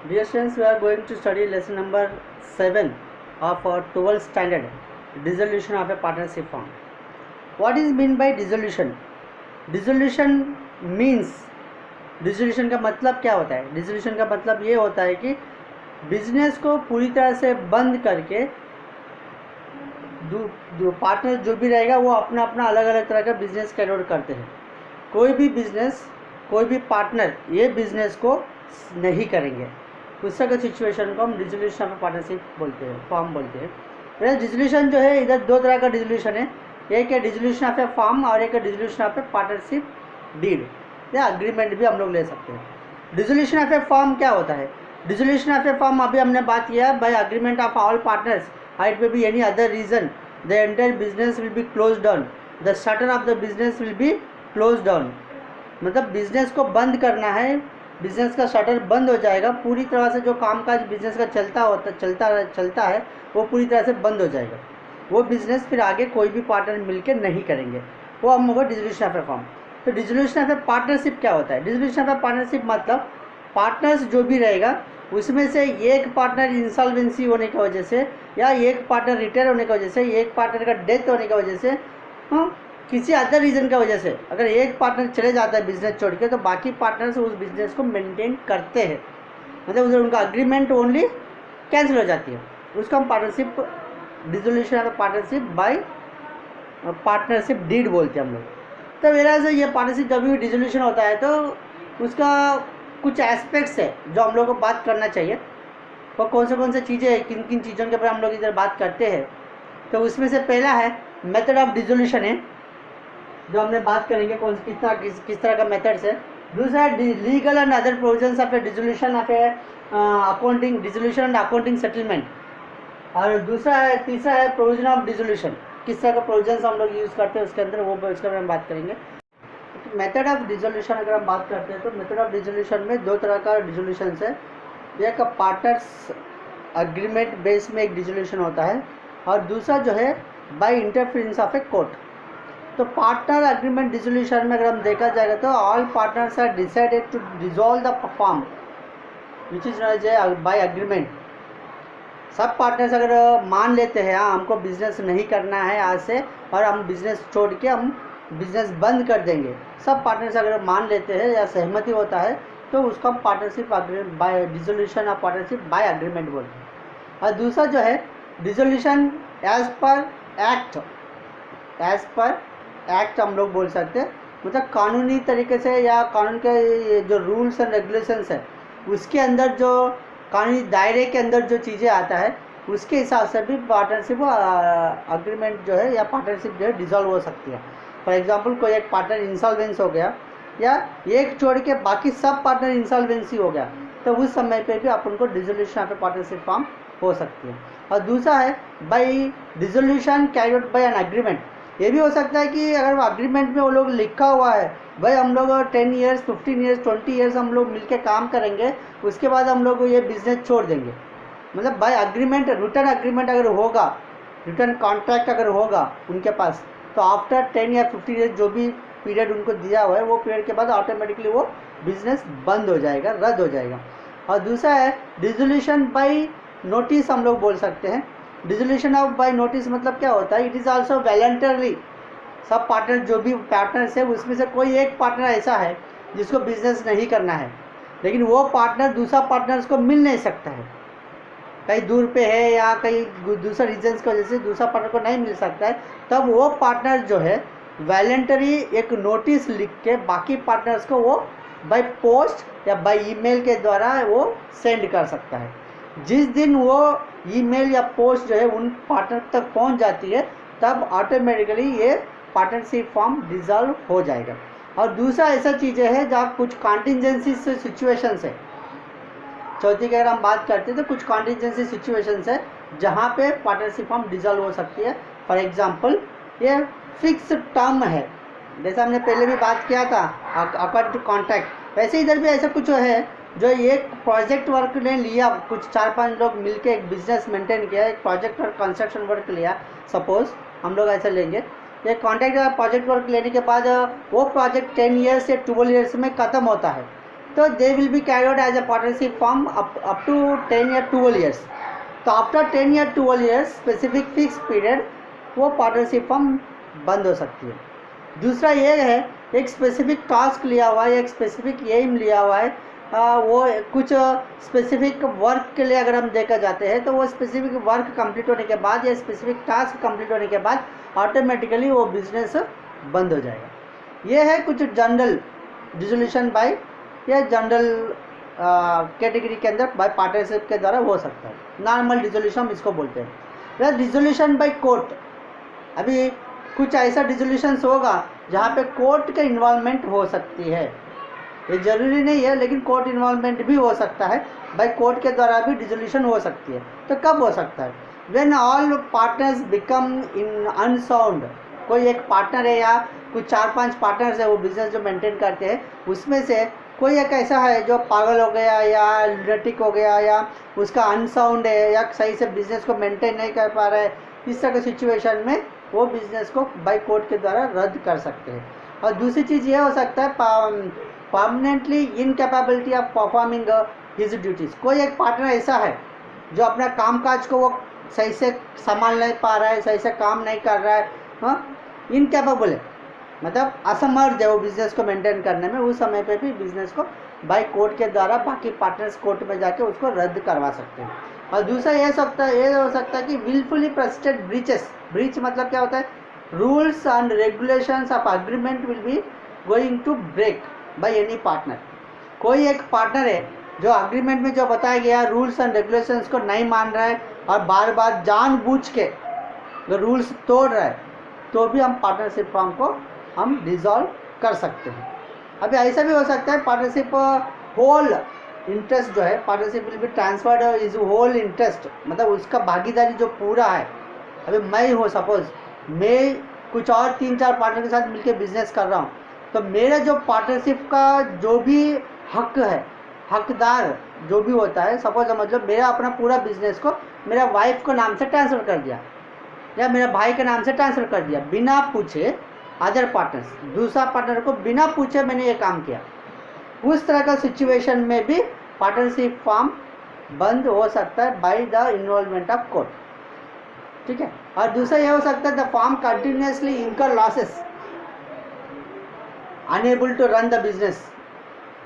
Dear students, we are going to study lesson number 7 of our 12th standard, dissolution of a partnership firm. What is mean by dissolution? Dissolution means, dissolution का मतलब क्या होता है? Dissolution का मतलब ये होता है कि बिजनेस को पूरी तरह से बंद करके दो पार्टनर जो भी रहेगा वो अपना अपना अलग अलग तरह का बिजनेस कैरी आउट करते हैं. कोई भी बिजनेस, कोई भी पार्टनर ये बिजनेस को नहीं करेंगे. उस तरह की सिचुएशन को हम डिसोल्यूशन ऑफ पार्टनरशिप बोलते हैं, फॉर्म बोलते हैं. वैसे डिसोल्यूशन जो है, इधर दो तरह का डिसोल्यूशन है. एक है डिसोल्यूशन ऑफ ए फॉर्म और एक है dissolution of a partnership deed या अग्रीमेंट भी हम लोग ले सकते हैं. डिसोल्यूशन ऑफ ए फॉर्म क्या होता है? डिसोल्यूशन ऑफ ए फॉर्म अभी हमने बात किया, by agreement of all partners, it may be any other reason, the entire business will be close down, the shutter of the business will be close down. मतलब business को बंद करना है, business का शटर बंद हो जाएगा, पूरी तरह से जो कामकाज बिजनेस का चलता है वो पूरी तरह से बंद हो जाएगा. वो बिजनेस फिर आगे कोई भी पार्टनर मिलकर नहीं करेंगे, वो हम होगा डिसोल्यूशन ऑफ ए फॉर्म. तो डिसोल्यूशन ऑफ ए पार्टनरशिप क्या होता है? डिसोल्यूशन ऑफ ए पार्टनरशिप मतलब पार्टनर्स जो भी रहेगा उसमें से एक पार्टनर इंसॉल्वेंसी होने की वजह से या एक पार्टनर रिटायर होने की वजह से, एक पार्टनर का डेथ होने की वजह से, किसी अदर रीज़न की वजह से अगर एक पार्टनर चले जाता है बिजनेस छोड़ के, तो बाकी पार्टनर्स उस बिजनेस को मेंटेन करते हैं. मतलब उधर उनका अग्रीमेंट ओनली कैंसिल हो जाती है. उसको हम partnership, dissolution of partnership by partnership deed बोलते हैं हम लोग. तो मेरा से ये पार्टनरशिप जब भी डिसोल्यूशन होता है तो उसका कुछ एस्पेक्ट्स है जो हम लोग को बात करना चाहिए. वो कौन से चीज़ें हैं, किन किन चीज़ों के ऊपर हम लोग इधर बात करते हैं. तो उसमें से पहला है मेथड ऑफ डिसोल्यूशन है, जो हमने बात करेंगे किस तरह का मेथड्स है. दूसरा है legal and other provisions of A dissolution of A accounting, dissolution and accounting settlement. और तीसरा है प्रोविजन ऑफ डिसोल्यूशन, किस तरह का प्रोविजंस हम लोग यूज़ करते हैं उसके अंदर, वो इसके बारे में बात करेंगे. मेथड ऑफ डिसोल्यूशन अगर हम बात करते हैं तो मेथड ऑफ डिसोल्यूशन में दो तरह का डिसोल्यूशन है. एक पार्टनर्स अग्रीमेंट बेस में एक डिसोल्यूशन होता है और दूसरा जो है by interference of a court. तो पार्टनर अग्रीमेंट डिसोल्यूशन में अगर हम देखा जाएगा तो all partners are decided to dissolve the firm which is by agreement. सब पार्टनर्स अगर मान लेते हैं हाँ हमको बिजनेस नहीं करना है आज से और हम बिजनेस छोड़ के हम बिजनेस बंद कर देंगे, सब पार्टनर्स अगर मान लेते हैं या सहमति होता है तो उसको हम partnership by dissolution of partnership by agreement बोलते हैं. और दूसरा जो है डिसोल्यूशन एज पर एक्ट हम लोग बोल सकते हैं. मतलब कानूनी तरीके से या कानून के जो रूल्स एंड रेगुलेशंस है उसके अंदर, जो कानूनी दायरे के अंदर जो चीज़ें आता है उसके हिसाब से भी पार्टनरशिप अग्रीमेंट जो है या पार्टनरशिप जो है डिसॉल्व हो सकती है. फॉर एग्जांपल कोई एक पार्टनर इंसॉल्वेंस हो गया या एक छोड़ के बाकी सब पार्टनर इंसॉल्वेंसी हो गया, तो उस समय पे भी अपन को dissolution of a partnership form हो सकती है. और दूसरा है by dissolution carry out by an agreement. ये भी हो सकता है कि अगर वो अग्रीमेंट में वो लोग लिखा हुआ है भाई हम लोग 10 ईयर्स 15 ईयर्स 20 ईयर्स हम लोग मिलके काम करेंगे, उसके बाद हम लोग ये बिज़नेस छोड़ देंगे. मतलब बाय अग्रीमेंट, रिटर्न अग्रीमेंट अगर होगा, रिटर्न कॉन्ट्रैक्ट अगर होगा उनके पास, तो आफ्टर 10 या 15 ईयर्स जो भी पीरियड उनको दिया हुआ है वो पीरियड के बाद ऑटोमेटिकली वो बिज़नेस बंद हो जाएगा, रद्द हो जाएगा. और दूसरा है डिसोल्यूशन बाय नोटिस हम लोग बोल सकते हैं. डिसोल्यूशन ऑफ बाय नोटिस मतलब क्या होता है? It is also voluntarily. Sub partner जो भी पार्टनर्स है उसमें से कोई एक पार्टनर ऐसा है जिसको बिजनेस नहीं करना है, लेकिन वो पार्टनर दूसरा पार्टनर्स को मिल नहीं सकता है, कहीं दूर पे है या कहीं दूसरा रीजन्स की वजह से दूसरा पार्टनर को नहीं मिल सकता है, तब वो पार्टनर जो है वॉलंटरी एक नोटिस लिख के बाकी पार्टनर्स को वो बाय पोस्ट या बाय ईमेल के द्वारा वो सेंड कर सकता है. जिस दिन वो ईमेल या पोस्ट जो है उन पार्टनर तक पहुंच जाती है तब ऑटोमेटिकली ये पार्टनरशिप फॉर्म डिसॉल्व हो जाएगा. और दूसरा ऐसा चीज़ें है जहाँ कुछ कॉन्टिजेंसी सिचुएशंस है. चौथी की अगर हम बात करते हैं तो कुछ कॉन्टिजेंसी सिचुएशंस है जहाँ पे पार्टनरशिप फॉर्म डिसॉल्व हो सकती है. फॉर एग्जांपल ये फिक्स टर्म है, जैसा हमने पहले भी बात किया था अकॉर्डिंग टू कॉन्ट्रैक्ट, वैसे इधर भी ऐसा कुछ है जो एक प्रोजेक्ट वर्क ने लिया, कुछ 4-5 लोग मिलके एक बिजनेस मेंटेन किया, एक प्रोजेक्ट और कंस्ट्रक्शन वर्क लिया, सपोज हम लोग ऐसा लेंगे. एक कॉन्ट्रैक्ट प्रोजेक्ट वर्क लेने के बाद वो प्रोजेक्ट 10 ईयर्स या 12 ईयर्स में ख़त्म होता है, तो they will be carry out as a partnership firm up to 10 या 12 ईयर्स। तो आफ्टर 10 या 12 ईयर्स स्पेसिफिक फिक्स पीरियड वो पार्टनरशिप फॉर्म बंद हो सकती है। दूसरा ये है, एक स्पेसिफिक टास्क लिया हुआ है, एक स्पेसिफिक एम लिया हुआ है, वो कुछ स्पेसिफिक वर्क के लिए अगर हम देखा जाते हैं तो वो स्पेसिफिक वर्क कंप्लीट होने के बाद या स्पेसिफिक टास्क कंप्लीट होने के बाद ऑटोमेटिकली वो बिजनेस बंद हो जाएगा। ये है कुछ जनरल डिसोल्यूशन बाय या जनरल कैटेगरी के अंदर बाय पार्टनरशिप के द्वारा हो सकता है। नॉर्मल डिसोल्यूशन हम इसको बोलते हैं। या डिसोल्यूशन बाय कोर्ट, अभी कुछ ऐसा डिसोल्यूशंस होगा जहाँ पे कोर्ट का इन्वॉल्वमेंट हो सकती है। ये जरूरी नहीं है, लेकिन कोर्ट इन्वॉल्वमेंट भी हो सकता है, बाय कोर्ट के द्वारा भी डिसोल्यूशन हो सकती है। तो कब हो सकता है? When all partners become in unsound. कोई एक पार्टनर है या कुछ 4-5 पार्टनर्स है वो बिजनेस जो मेंटेन करते हैं, उसमें से कोई एक ऐसा है जो पागल हो गया या लुनेटिक हो गया या उसका अनसाउंड है या सही से बिजनेस को मेंटेन नहीं कर पा रहा है, इस तरह की सिचुएशन में वो बिजनेस को बाय कोर्ट के द्वारा रद्द कर सकते हैं। और दूसरी चीज़ ये हो सकता है permanently incapability of performing his duties. कोई एक पार्टनर ऐसा है जो अपना कामकाज को वो सही से संभाल नहीं पा रहा है, सही से काम नहीं कर रहा है, इनकैपेबल है, मतलब असमर्थ है वो बिजनेस को मेंटेन करने में। उस समय पे भी बिजनेस को बाय कोर्ट के द्वारा बाकी पार्टनर्स कोर्ट में जाके उसको रद्द करवा सकते हैं। और दूसरा ये हो सकता है कि विलफुली प्रस्टेड ब्रीचेस। ब्रीच मतलब क्या होता है? Rules and regulations of agreement will be going to break by any partner. कोई एक पार्टनर है जो अग्रीमेंट में जो बताया गया रूल्स एंड रेगुलेशंस को नहीं मान रहा है और बार बार जानबूझ के जो रूल्स तोड़ रहा है, तो भी हम पार्टनरशिप फॉर्म को हम डिसॉल्व कर सकते हैं। अभी ऐसा भी हो सकता है पार्टनरशिप होल इंटरेस्ट जो है, partnership will be transferred is whole interest, मतलब उसका भागीदारी जो पूरा है। अभी मैं हूँ, सपोज मैं कुछ और 3-4 पार्टनर के साथ मिलकर बिजनेस कर रहा हूँ, तो मेरा जो पार्टनरशिप का जो भी हक है, हकदार जो भी होता है, सपोज मतलब मेरा अपना पूरा बिजनेस को मेरा वाइफ को नाम से ट्रांसफ़र कर दिया या मेरा भाई के नाम से ट्रांसफ़र कर दिया बिना पूछे अदर पार्टनर्स, दूसरा पार्टनर को बिना पूछे मैंने ये काम किया, उस तरह का सिचुएशन में भी पार्टनरशिप फॉर्म बंद हो सकता है by the involvement of court. ठीक है। और दूसरा यह हो सकता है the firm continuously incur losses unable to run the business.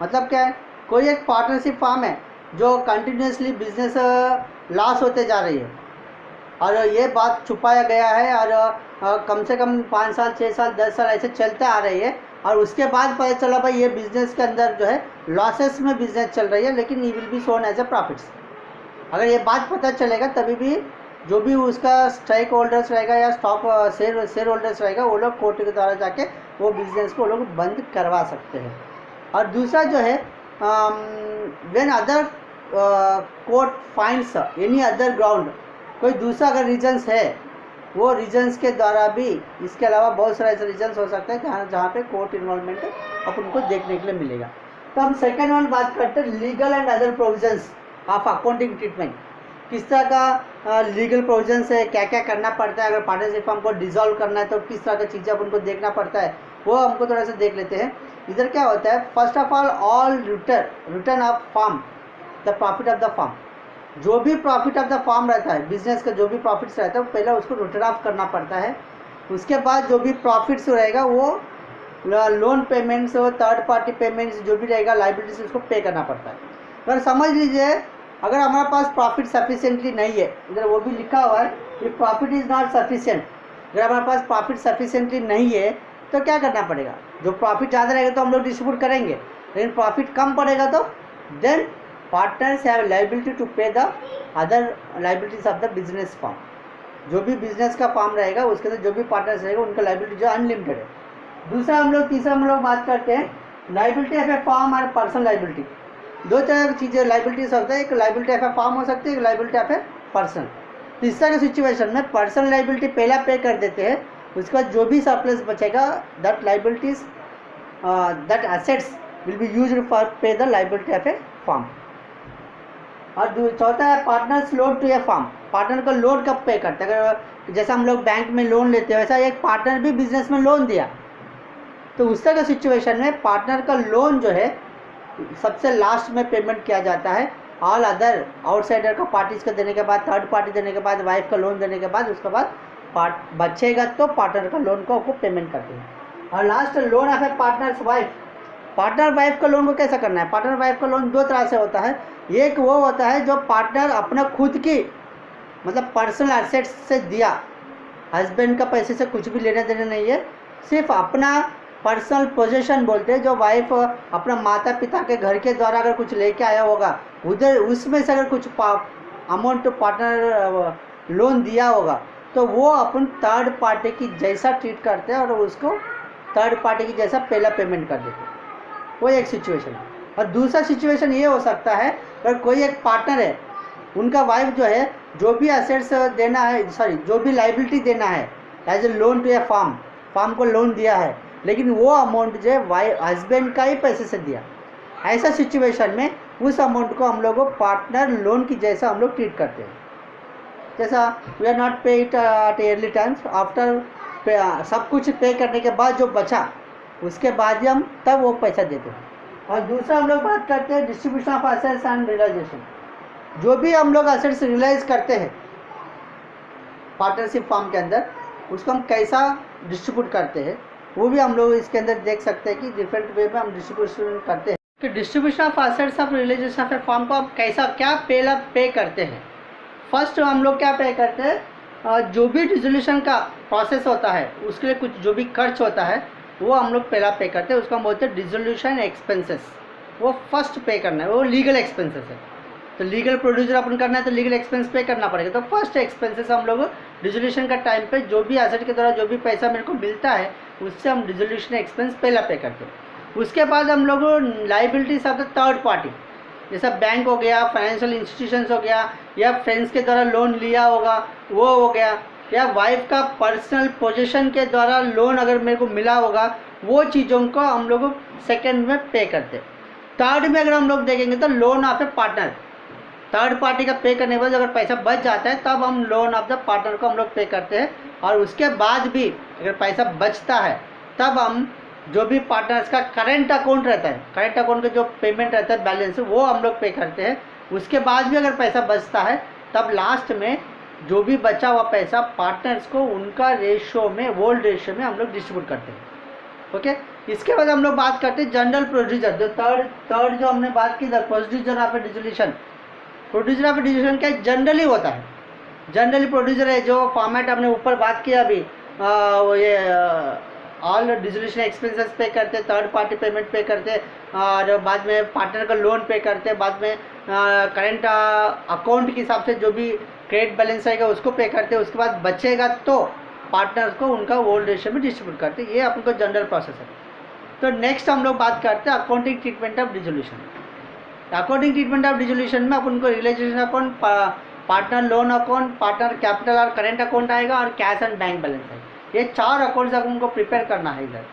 मतलब क्या है? कोई एक पार्टनरशिप फॉर्म है जो कंटिन्यूसली बिजनेस लॉस होते जा रही है और ये बात छुपाया गया है और कम से कम 5 साल 6 साल 10 साल ऐसे चलते आ रही है और उसके बाद पता चला भाई ये बिज़नेस के अंदर जो है लॉसेस में बिजनेस चल रही है, लेकिन ये will be shown as a profits. अगर ये बात पता चलेगा तभी भी जो भी उसका स्टेक होल्डर्स रहेगा या स्टॉक शेयर होल्डर्स रहेगा वो लोग कोर्ट के द्वारा जाके वो बिज़नेस को लोग बंद करवा सकते हैं। और दूसरा जो है when other court finds any other ground, कोई दूसरा अगर रीजन्स है वो रीजन्स के द्वारा भी, इसके अलावा बहुत सारे ऐसे रीजन्स हो सकते हैं जहाँ पे कोर्ट इन्वॉल्वमेंट अपन को देखने के लिए मिलेगा। तो हम सेकेंड वन बात करते हैं legal and other provisions of accounting treatment. किस तरह का लीगल प्रोविजंस है, क्या क्या करना पड़ता है, अगर पार्टनरशिप फॉर्म को डिसॉल्व करना है तो किस तरह की चीज़ें अपन को देखना पड़ता है, वो हमको थोड़ा सा देख लेते हैं। इधर क्या होता है, first of all return of form, the profit of the form. जो भी प्रॉफिट ऑफ द फॉर्म रहता है, बिजनेस का जो भी प्रॉफिट्स रहता है वो पहले उसको रिटर्न ऑफ करना पड़ता है। उसके बाद जो भी प्रॉफिट्स रहेगा वो लोन पेमेंट्स और थर्ड पार्टी पेमेंट्स जो भी रहेगा लाइबिलिटीज उसको पे करना पड़ता है। अगर समझ लीजिए अगर हमारे पास प्रॉफिट सफिशिएंटली नहीं है, इधर वो भी लिखा हुआ है कि प्रॉफिट इज़ नॉट सफिशिएंट, अगर हमारे पास प्रॉफिट सफिशिएंटली नहीं है तो क्या करना पड़ेगा, जो प्रॉफिट ज़्यादा रहेगा तो हम लोग डिस्ट्रीब्यूट करेंगे, लेकिन प्रॉफिट कम पड़ेगा तो then partners have liability to pay the other liabilities of the business form. जो भी बिजनेस का फॉर्म रहेगा उसके अंदर जो भी पार्टनर्स रहेगा उनका लाइबिलिटी जो अनलिमिटेड है। तीसरा हम लोग बात करते हैं लाइबिलिटी ऑफ ए फॉर्म और पर्सनल लाइबिलिटी। दो तरह की चीज़ें लाइबिलिटीज होता है, एक लाइबिलिटी ऑफ ए फॉर्म हो सकती है, एक लाइबिलिटी ऑफ ए पर्सन। तीसरा के सिचुएशन में पर्सनल लाइबिलिटी पहला पे कर देते हैं, उसके बाद जो भी सरप्लस बचेगा that liabilities that assets will be used for pay the liability of a firm. और चौथा है partners loan to a firm. Partner का लोन कब पे करते हैं, अगर जैसा हम लोग बैंक में लोन लेते हैं वैसा एक पार्टनर भी बिजनेस में लोन दिया तो उस तरह के सिचुएशन में पार्टनर का लोन जो है सबसे लास्ट में पेमेंट किया जाता है। ऑल अदर आउटसाइडर का पार्टीज का देने के बाद, थर्ड पार्टी देने के बाद, वाइफ का लोन देने के बाद, उसके बाद बचेगा तो पार्टनर का लोन को आपको पेमेंट करते हैं। और last loan of A partners wife. Partner wife का लोन को कैसा करना है? पार्टनर वाइफ का लोन दो तरह से होता है। एक वो होता है जो पार्टनर अपना खुद की मतलब पर्सनल एसेट्स से दिया, हस्बैंड का पैसे से कुछ भी लेना देना नहीं है, सिर्फ अपना पर्सनल पोजीशन बोलते हैं। जो वाइफ अपना माता पिता के घर के द्वारा अगर कुछ लेके आया होगा, उधर उसमें से अगर कुछ अमाउंट पार्टनर लोन दिया होगा, तो वो अपन थर्ड पार्टी की जैसा ट्रीट करते हैं और उसको थर्ड पार्टी की जैसा पहला पेमेंट कर देते हैं। वो एक सिचुएशन है। और दूसरा सिचुएशन ये हो सकता है, अगर कोई एक पार्टनर है, उनका वाइफ जो है जो भी एसेट्स देना है, जो भी लाइबिलिटी देना है as a loan to a firm को लोन दिया है, लेकिन वो अमाउंट जो है वाइफ हस्बैंड का ही पैसे से दिया। ऐसा सिचुएशन में उस अमाउंट को हम लोग पार्टनर लोन की जैसा हम लोग ट्रीट करते हैं। जैसा वी आर नॉट पे it at early times, after सब कुछ पे करने के बाद जो बचा उसके बाद ही हम तब वो पैसा देते हैं। और दूसरा हम लोग बात करते हैं distribution of assets and realisation. जो भी हम लोग एसेट्स रियलाइज करते हैं पार्टनरशिप फॉर्म के अंदर, उसको हम कैसा डिस्ट्रीब्यूट करते हैं वो भी हम लोग इसके अंदर देख सकते हैं कि डिफरेंट वे में हम डिस्ट्रीब्यूशन करते हैं। कि distribution of assets of realisation of a firm को हम कैसा क्या पहला पे करते हैं। फर्स्ट हम लोग क्या पे करते हैं, जो भी डिसोल्यूशन का प्रोसेस होता है उसके लिए कुछ जो भी खर्च होता है वो हम लोग पहला पे करते हैं। उसको हम बोलते हैं डिसोल्यूशन एक्सपेंसेस। वो फर्स्ट पे करना है, वो लीगल एक्सपेंसेस है। तो लीगल प्रोड्यूसर अपन करना है तो लीगल एक्सपेंस पे करना पड़ेगा। तो फर्स्ट एक्सपेंसेस हम लोग डिसोल्यूशन का टाइम पे जो भी एसेट के द्वारा जो भी पैसा मेरे को मिलता है उससे हम डिसोल्यूशन एक्सपेंस पहला पे करते हैं। उसके बाद हम लोग liabilities of the third party, जैसा बैंक हो गया, फाइनेंशियल इंस्टीट्यूशंस हो गया, या फ्रेंड्स के द्वारा लोन लिया होगा वो हो गया, या वाइफ का पर्सनल पोजीशन के द्वारा लोन अगर मेरे को मिला होगा, वो चीज़ों को हम लोग सेकेंड में पे करते हैं। थर्ड में अगर हम लोग देखेंगे तो loan of A partner, third party का पे करने के बाद अगर पैसा बच जाता है तब हम लोन ऑफ द पार्टनर को हम लोग पे करते हैं। और उसके बाद भी अगर पैसा बचता है तब हम जो भी पार्टनर्स का करेंट अकाउंट रहता है, करेंट अकाउंट का जो पेमेंट रहता है बैलेंस, वो हम लोग पे करते हैं। उसके बाद भी अगर पैसा बचता है तब लास्ट में जो भी बचा हुआ पैसा पार्टनर्स को उनका रेशियो में, वोल्ड रेशियो में हम लोग डिस्ट्रीब्यूट करते हैं। ओके, इसके बाद हम लोग बात करते हैं जनरल प्रोसीजर। जो थर्ड जो हमने बात की, the procedure of A dissolution. Producer of dissolution क्या जनरली होता है, जनरली प्रोड्यूसर है जो फॉर्मेट हमने ऊपर बात किया अभी, ये ऑल डिसोल्यूशन एक्सपेंसेस पे करते, थर्ड पार्टी पेमेंट पे करते, और बाद में पार्टनर का लोन पे करते, बाद में करेंट अकाउंट के हिसाब से जो भी क्रेडिट बैलेंस आएगा उसको पे करते, उसके बाद बचेगा तो पार्टनर्स को उनका वोल्ड रेशियो में डिस्ट्रीब्यूट करते। ये अपन को जनरल प्रोसेस है। तो नेक्स्ट हम लोग बात करते हैं accounting treatment of dissolution. Accounting treatment of dissolution में अपन को realisation account, partner loan account, partner capital और करेंट अकाउंट आएगा, और कैश एंड बैंक बैलेंस है। ये चार अकाउंट्स अपन को प्रिपेयर करना है इधर।